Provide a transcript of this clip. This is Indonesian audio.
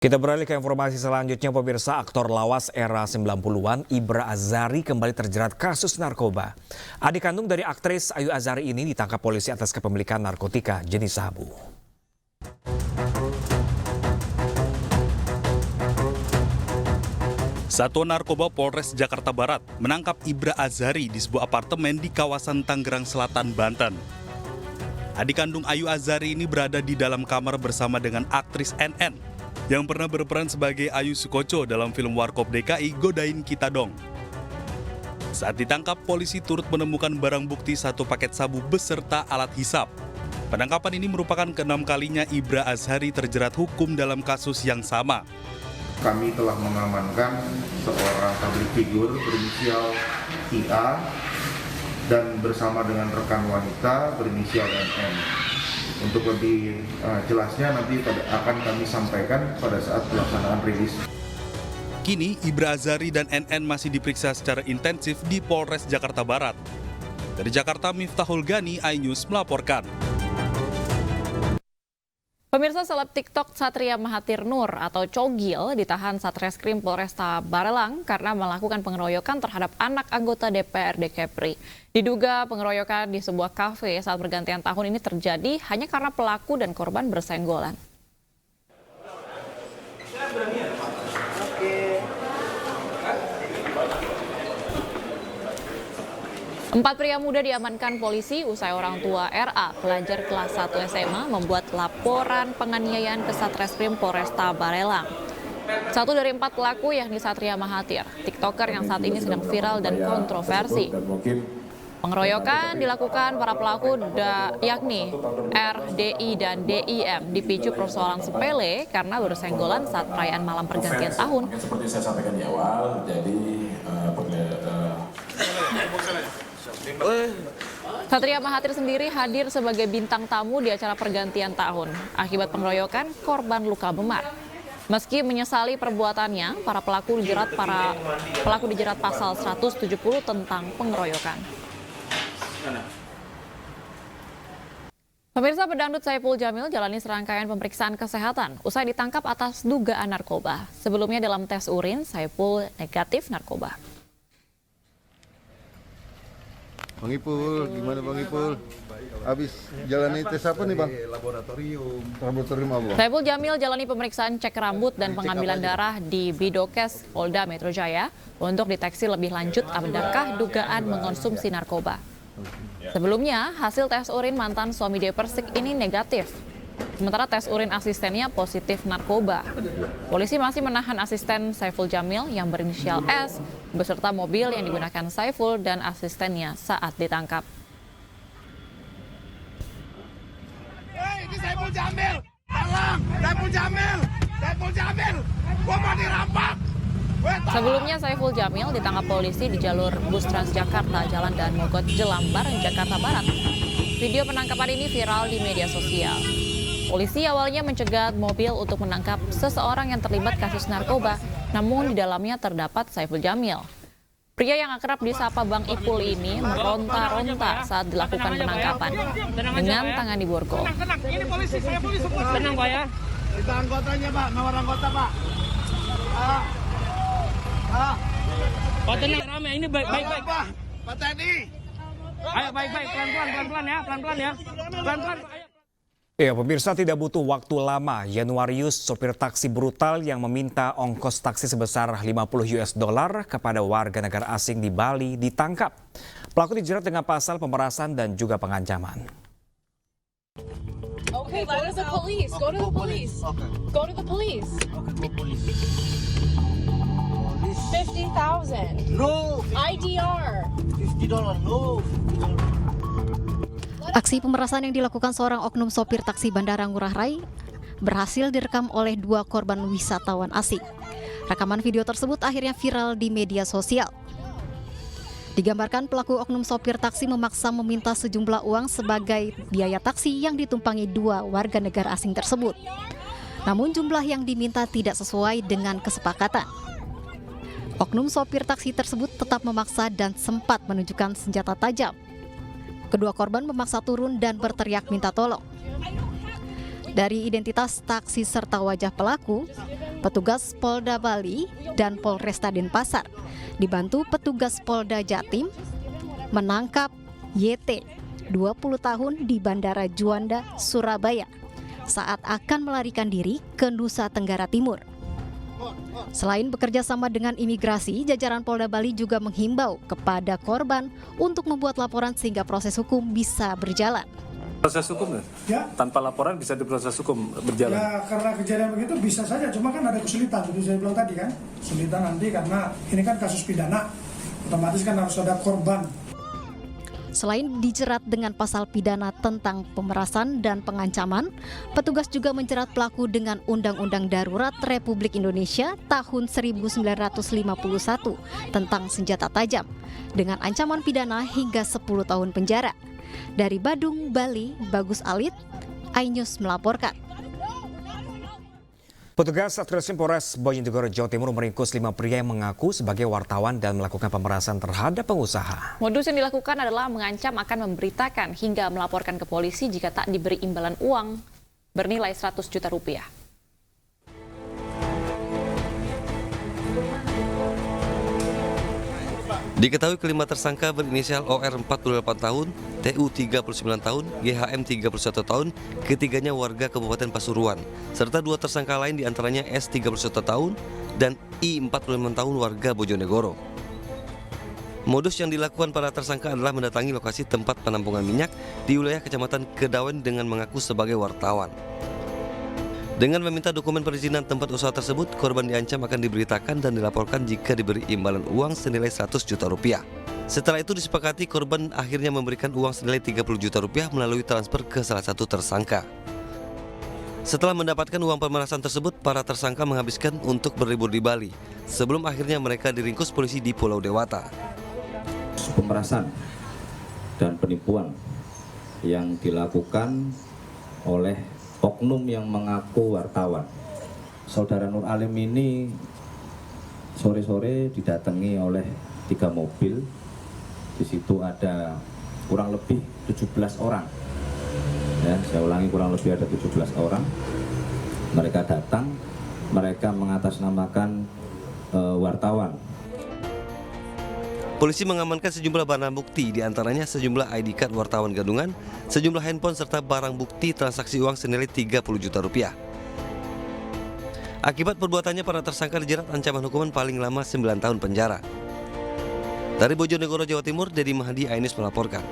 Kita beralih ke informasi selanjutnya, pemirsa. Aktor lawas era 90-an Ibra Azari kembali terjerat kasus narkoba. Adik kandung dari aktris Ayu Azari ini ditangkap polisi atas kepemilikan narkotika jenis sabu. Satuan Narkoba Polres Jakarta Barat menangkap Ibra Azari di sebuah apartemen di kawasan Tangerang Selatan, Banten. Adik kandung Ayu Azari ini berada di dalam kamar bersama dengan aktris NN yang pernah berperan sebagai Ayu Sukoco dalam film Warkop DKI Godain Kita Dong. Saat ditangkap, polisi turut menemukan barang bukti 1 paket sabu beserta alat hisap. Penangkapan ini merupakan ke-6 kalinya Ibra Azari terjerat hukum dalam kasus yang sama. Kami telah mengamankan seorang public figure berinisial IA dan bersama dengan rekan wanita berinisial NN. Untuk lebih jelasnya nanti akan kami sampaikan pada saat pelaksanaan rilis. Kini Ibra Azari dan NN masih diperiksa secara intensif di Polres Jakarta Barat. Dari Jakarta, Miftahul Gani, iNews melaporkan. Pemirsa, seleb TikTok Satria Mahathir Nur atau Cogil ditahan Satreskrim Polresta Barelang karena melakukan pengeroyokan terhadap anak anggota DPRD Kepri. Diduga pengeroyokan di sebuah kafe saat pergantian tahun ini terjadi hanya karena pelaku dan korban bersenggolan. Empat pria muda diamankan polisi usai orang tua RA, pelajar kelas 1 SMA, membuat laporan penganiayaan ke Satreskrim Polresta Barelang. Satu dari 4 pelaku yakni Satria Mahathir, TikToker yang saat ini sedang viral dan kontroversi. Pengeroyokan dilakukan para pelaku yakni R, DI, dan DIM dipicu persoalan sepele karena bersenggolan saat perayaan malam pergantian tahun. Seperti saya sampaikan di awal, jadi Satria Mahathir sendiri hadir sebagai bintang tamu di acara pergantian tahun. Akibat pengeroyokan, korban luka memar. Meski menyesali perbuatannya, para pelaku dijerat pasal 170 tentang pengeroyokan. Pemirsa, pedangdut Saipul Jamil jalani serangkaian pemeriksaan kesehatan usai ditangkap atas dugaan narkoba. Sebelumnya dalam tes urin, Saipul negatif narkoba. Bang Ipul, gimana Bang Ipul? Habis jalani tes apa nih Bang? Laboratorium apa? Saipul Jamil jalani pemeriksaan cek rambut dan pengambilan darah di Bidokes Polda Metro Jaya untuk deteksi lebih lanjut adakah dugaan mengonsumsi narkoba. Sebelumnya, hasil tes urin mantan suami Dewi Persik ini negatif. Sementara tes urin asistennya positif narkoba. Polisi masih menahan asisten Saiful Jamil yang berinisial S beserta mobil yang digunakan Saiful dan asistennya saat ditangkap. Hei, ini Saiful Jamil! Tolong! Saiful Jamil! Saiful Jamil! Gua mau dirampak! Sebelumnya Saiful Jamil ditangkap polisi di jalur bus Transjakarta Jalan Dan Mogot Jelambar, Jakarta Barat. Video penangkapan ini viral di media sosial. Polisi awalnya mencegat mobil untuk menangkap seseorang yang terlibat kasus narkoba, namun di dalamnya terdapat Saiful Jamil. Pria yang akrab disapa Bang Ipul ini meronta-ronta saat dilakukan penangkapan dengan tangan di borgol. Tenang, ini polisi, saya polisi semua. Tenang Pak ya. Kita anggotanya Pak, nawar anggota Pak. Pak tenang, rame, ini baik-baik. Pak Teddy. Ayo baik-baik, pelan-pelan ya, pelan-pelan ya. Pelan-pelan, ayo. Ya, pemirsa, tidak butuh waktu lama. Januarius, sopir taksi brutal yang meminta ongkos taksi sebesar $50 kepada warga negara asing di Bali ditangkap. Pelaku dijerat dengan pasal pemerasan dan juga pengancaman. Okay, go to the police. Go to the police. Go to the police. 50,000. No, IDR. $50, no. Aksi pemerasan yang dilakukan seorang oknum sopir taksi Bandara Ngurah Rai berhasil direkam oleh 2 korban wisatawan asing. Rekaman video tersebut akhirnya viral di media sosial. Digambarkan pelaku oknum sopir taksi memaksa meminta sejumlah uang sebagai biaya taksi yang ditumpangi 2 warga negara asing tersebut. Namun jumlah yang diminta tidak sesuai dengan kesepakatan. Oknum sopir taksi tersebut tetap memaksa dan sempat menunjukkan senjata tajam. Kedua korban memaksa turun dan berteriak minta tolong. Dari identitas taksi serta wajah pelaku, petugas Polda Bali dan Polresta Denpasar dibantu petugas Polda Jatim menangkap YT, 20 tahun di Bandara Juanda, Surabaya, saat akan melarikan diri ke Nusa Tenggara Timur. Selain bekerja sama dengan imigrasi, jajaran Polda Bali juga menghimbau kepada korban untuk membuat laporan sehingga proses hukum bisa berjalan. Proses hukum ya? Tanpa laporan bisa diproses hukum berjalan? Ya karena kejadian begitu bisa saja, cuma kan ada kesulitan, itu saya bilang tadi kan. Kesulitan nanti karena ini kan kasus pidana, otomatis kan harus ada korban. Selain dijerat dengan pasal pidana tentang pemerasan dan pengancaman, petugas juga menjerat pelaku dengan Undang-Undang Darurat Republik Indonesia tahun 1951 tentang senjata tajam dengan ancaman pidana hingga 10 tahun penjara. Dari Badung, Bali, Bagus Alit, iNews melaporkan. Petugas Satreskrim Polres Bojonegoro, Jawa Timur meringkus 5 pria yang mengaku sebagai wartawan dan melakukan pemerasan terhadap pengusaha. Modus yang dilakukan adalah mengancam akan memberitakan hingga melaporkan ke polisi jika tak diberi imbalan uang bernilai 100 juta rupiah. Diketahui kelima tersangka berinisial OR 48 tahun, TU 39 tahun, GHM 31 tahun, ketiganya warga Kabupaten Pasuruan, serta 2 tersangka lain diantaranya S 31 tahun dan I 45 tahun warga Bojonegoro. Modus yang dilakukan para tersangka adalah mendatangi lokasi tempat penampungan minyak di wilayah Kecamatan Kedawen dengan mengaku sebagai wartawan. Dengan meminta dokumen perizinan tempat usaha tersebut, korban diancam akan diberitakan dan dilaporkan jika diberi imbalan uang senilai 100 juta rupiah. Setelah itu disepakati, korban akhirnya memberikan uang senilai 30 juta rupiah melalui transfer ke salah satu tersangka. Setelah mendapatkan uang pemerasan tersebut, para tersangka menghabiskan untuk berlibur di Bali, sebelum akhirnya mereka diringkus polisi di Pulau Dewata. Pemerasan dan penipuan yang dilakukan oleh oknum yang mengaku wartawan. Saudara Nur Alim ini sore-sore didatangi oleh 3 mobil. Di situ ada kurang lebih 17 orang. Ya, saya ulangi, kurang lebih ada 17 orang. Mereka datang, mereka mengatasnamakan wartawan. Polisi mengamankan sejumlah barang bukti, diantaranya sejumlah ID card wartawan gadungan, sejumlah handphone serta barang bukti transaksi uang senilai 30 juta rupiah. Akibat perbuatannya, para tersangka dijerat ancaman hukuman paling lama 9 tahun penjara. Dari Bojonegoro, Jawa Timur, Dedi Mahdi, iNews melaporkan.